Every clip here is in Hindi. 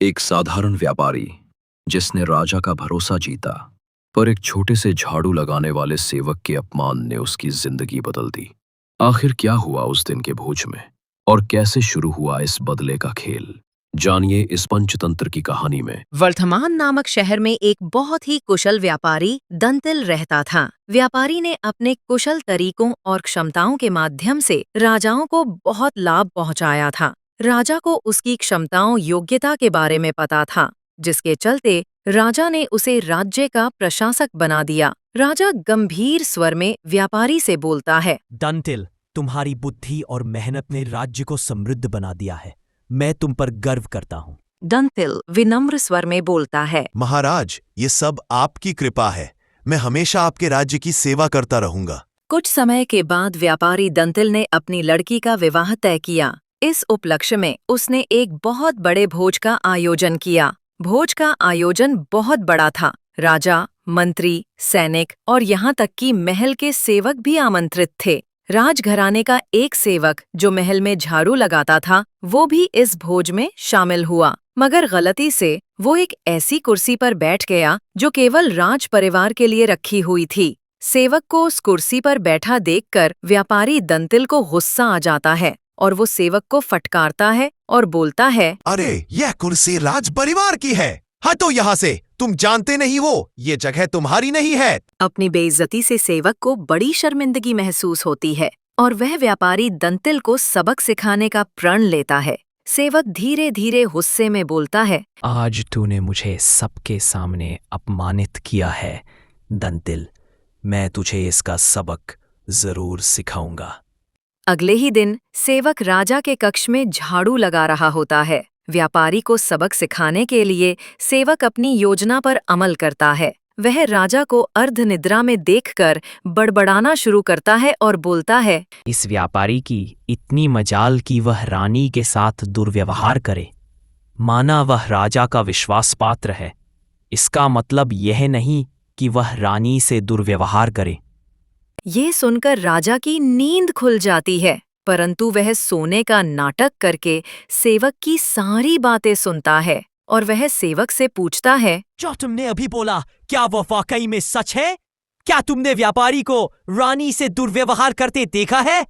एक साधारण व्यापारी जिसने राजा का भरोसा जीता, पर एक छोटे से झाड़ू लगाने वाले सेवक के अपमान ने उसकी जिंदगी बदल दी। आखिर क्या हुआ उस दिन के भोज में और कैसे शुरू हुआ इस बदले का खेल, जानिए इस पंचतंत्र की कहानी में। वर्धमान नामक शहर में एक बहुत ही कुशल व्यापारी दंतिल रहता था। व्यापारी ने अपने कुशल तरीकों और क्षमताओं के माध्यम से राजाओं को बहुत लाभ पहुंचाया था। राजा को उसकी क्षमताओं योग्यता के बारे में पता था, जिसके चलते राजा ने उसे राज्य का प्रशासक बना दिया। राजा गंभीर स्वर में व्यापारी से बोलता है, दंतिल, तुम्हारी बुद्धि और मेहनत ने राज्य को समृद्ध बना दिया है। मैं तुम पर गर्व करता हूँ। दंतिल विनम्र स्वर में बोलता है, महाराज, ये सब आपकी कृपा है। मैं हमेशा आपके राज्य की सेवा करता रहूंगा। कुछ समय के बाद व्यापारी दंतिल ने अपनी लड़की का विवाह तय किया। इस उपलक्ष्य में उसने एक बहुत बड़े भोज का आयोजन किया। भोज का आयोजन बहुत बड़ा था। राजा, मंत्री, सैनिक और यहाँ तक कि महल के सेवक भी आमंत्रित थे। राजघराने का एक सेवक जो महल में झाड़ू लगाता था, वो भी इस भोज में शामिल हुआ, मगर गलती से वो एक ऐसी कुर्सी पर बैठ गया जो केवल राज परिवार के लिए रखी हुई थी। सेवक को उस कुर्सी पर बैठा देखकर व्यापारी दंतिल को गुस्सा आ जाता है और वो सेवक को फटकारता है और बोलता है, अरे, यह कुर्सी राज परिवार की है। हटो यहाँ से। तुम जानते नहीं हो, ये जगह तुम्हारी नहीं है। अपनी बेइज्जती से सेवक को बड़ी शर्मिंदगी महसूस होती है और वह व्यापारी दंतिल को सबक सिखाने का प्रण लेता है। सेवक धीरे धीरे गुस्से में बोलता है, आज तूने मुझे सबके सामने अपमानित किया है दंतिल। मैं तुझे इसका सबक जरूर सिखाऊंगा। अगले ही दिन सेवक राजा के कक्ष में झाड़ू लगा रहा होता है। व्यापारी को सबक सिखाने के लिए सेवक अपनी योजना पर अमल करता है। वह राजा को अर्धनिद्रा में देखकर बड़बड़ाना शुरू करता है और बोलता है, इस व्यापारी की इतनी मजाल कि वह रानी के साथ दुर्व्यवहार करे। माना वह राजा का विश्वास पात्र है, इसका मतलब यह नहीं कि वह रानी से दुर्व्यवहार करे। ये सुनकर राजा की नींद खुल जाती है, परंतु वह सोने का नाटक करके सेवक की सारी बातें सुनता है और वह सेवक से पूछता है, जो तुमने अभी बोला, क्या वह वाकई में सच है? क्या तुमने व्यापारी को रानी से दुर्व्यवहार करते देखा है?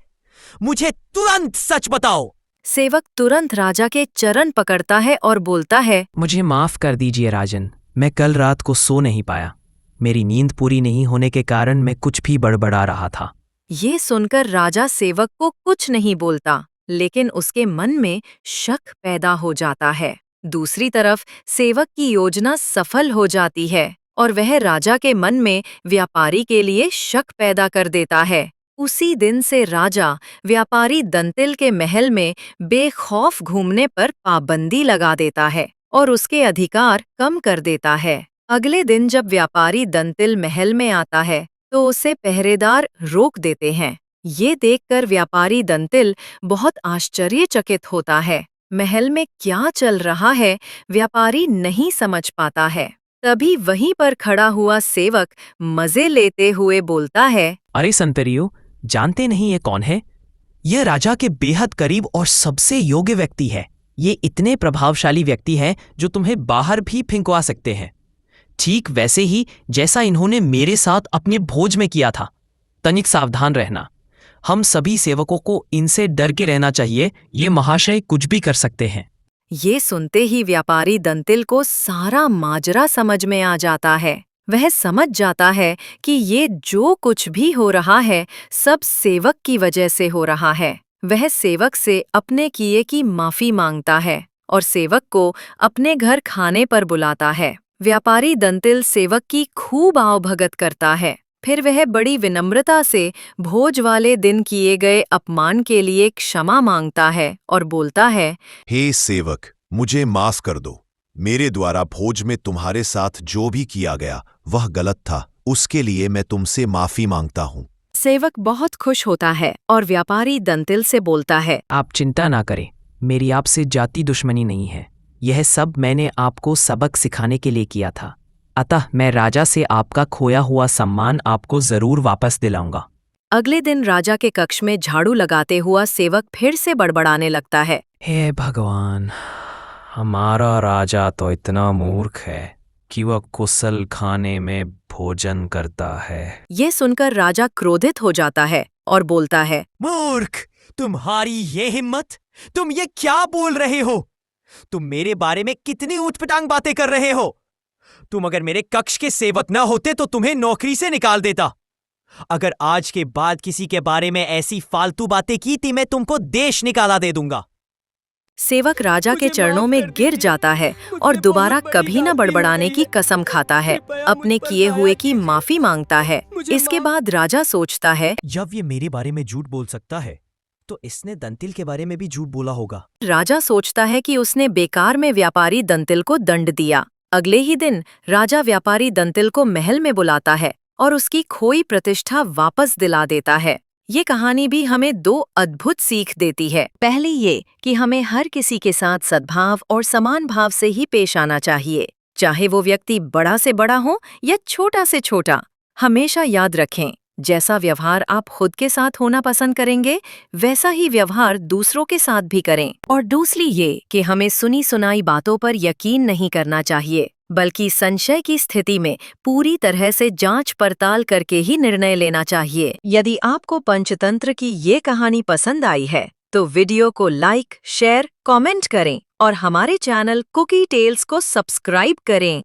मुझे तुरंत सच बताओ। सेवक तुरंत राजा के चरण पकड़ता है और बोलता है, मुझे माफ कर दीजिए राजन, मैं कल रात को सो नहीं पाया। मेरी नींद पूरी नहीं होने के कारण मैं कुछ भी बड़बड़ा रहा था। ये सुनकर राजा सेवक को कुछ नहीं बोलता, लेकिन उसके मन में शक पैदा हो जाता है। दूसरी तरफ सेवक की योजना सफल हो जाती है और वह राजा के मन में व्यापारी के लिए शक पैदा कर देता है। उसी दिन से राजा व्यापारी दंतिल के महल में बेखौफ घूमने पर पाबंदी लगा देता है और उसके अधिकार कम कर देता है। अगले दिन जब व्यापारी दंतिल महल में आता है तो उसे पहरेदार रोक देते हैं। ये देखकर व्यापारी दंतिल बहुत आश्चर्यचकित होता है। महल में क्या चल रहा है व्यापारी नहीं समझ पाता है। तभी वहीं पर खड़ा हुआ सेवक मजे लेते हुए बोलता है, अरे संतरियो, जानते नहीं ये कौन है? यह राजा के बेहद करीब और सबसे योग्य व्यक्ति है। ये इतने प्रभावशाली व्यक्ति हैं जो तुम्हें बाहर भी फेंकवा सकते हैं, ठीक वैसे ही जैसा इन्होंने मेरे साथ अपने भोज में किया था। तनिक सावधान रहना। हम सभी सेवकों को इनसे डर के रहना चाहिए। ये महाशय कुछ भी कर सकते हैं। ये सुनते ही व्यापारी दंतिल को सारा माजरा समझ में आ जाता है। वह समझ जाता है कि ये जो कुछ भी हो रहा है सब सेवक की वजह से हो रहा है। वह सेवक से अपने किए की माफी मांगता है और सेवक को अपने घर खाने पर बुलाता है। व्यापारी दंतिल सेवक की खूब आवभगत करता है। फिर वह बड़ी विनम्रता से भोज वाले दिन किए गए अपमान के लिए क्षमा मांगता है और बोलता है, हे सेवक, मुझे माफ कर दो। मेरे द्वारा भोज में तुम्हारे साथ जो भी किया गया वह गलत था। उसके लिए मैं तुमसे माफी मांगता हूँ। सेवक बहुत खुश होता है और व्यापारी दंतिल से बोलता है, आप चिंता ना करें, मेरी आपसे जाति दुश्मनी नहीं है। यह सब मैंने आपको सबक सिखाने के लिए किया था। अतः मैं राजा से आपका खोया हुआ सम्मान आपको जरूर वापस दिलाऊंगा। अगले दिन राजा के कक्ष में झाड़ू लगाते हुआ सेवक फिर से बड़बड़ाने लगता है, हे भगवान, हमारा राजा तो इतना मूर्ख है कि वह कुशल खाने में भोजन करता है। ये सुनकर राजा क्रोधित हो जाता है और बोलता है, मूर्ख, तुम्हारी ये हिम्मत! तुम ये क्या बोल रहे हो? तुम मेरे बारे में कितनी ऊटपटांग बातें कर रहे हो? तुम अगर मेरे कक्ष के सेवक न होते तो तुम्हें नौकरी से निकाल देता। अगर आज के बाद किसी के बारे में ऐसी फालतू बातें की थी, मैं तुमको देश निकाला दे दूंगा। सेवक राजा के चरणों में गिर जाता है और दोबारा कभी न बड़बड़ाने की कसम खाता है। अपने किए हुए की माफी मांगता है। इसके बाद राजा सोचता है, जब ये मेरे बारे में झूठ बोल सकता है तो इसने दंतिल के बारे में भी झूठ बोला होगा। राजा सोचता है कि उसने बेकार में व्यापारी दंतिल को दंड दिया। अगले ही दिन राजा व्यापारी दंतिल को महल में बुलाता है और उसकी खोई प्रतिष्ठा वापस दिला देता है। ये कहानी भी हमें दो अद्भुत सीख देती है। पहली ये कि हमें हर किसी के साथ सद्भाव और समान भाव से ही पेश आना चाहिए, चाहे वो व्यक्ति बड़ा से बड़ा हो या छोटा से छोटा। हमेशा याद रखें, जैसा व्यवहार आप खुद के साथ होना पसंद करेंगे, वैसा ही व्यवहार दूसरों के साथ भी करें। और दूसरी ये कि हमें सुनी सुनाई बातों पर यकीन नहीं करना चाहिए, बल्कि संशय की स्थिति में पूरी तरह से जांच पड़ताल करके ही निर्णय लेना चाहिए। यदि आपको पंचतंत्र की ये कहानी पसंद आई है तो वीडियो को लाइक, शेयर, कमेंट करें और हमारे चैनल कुकी टेल्स को सब्सक्राइब करें।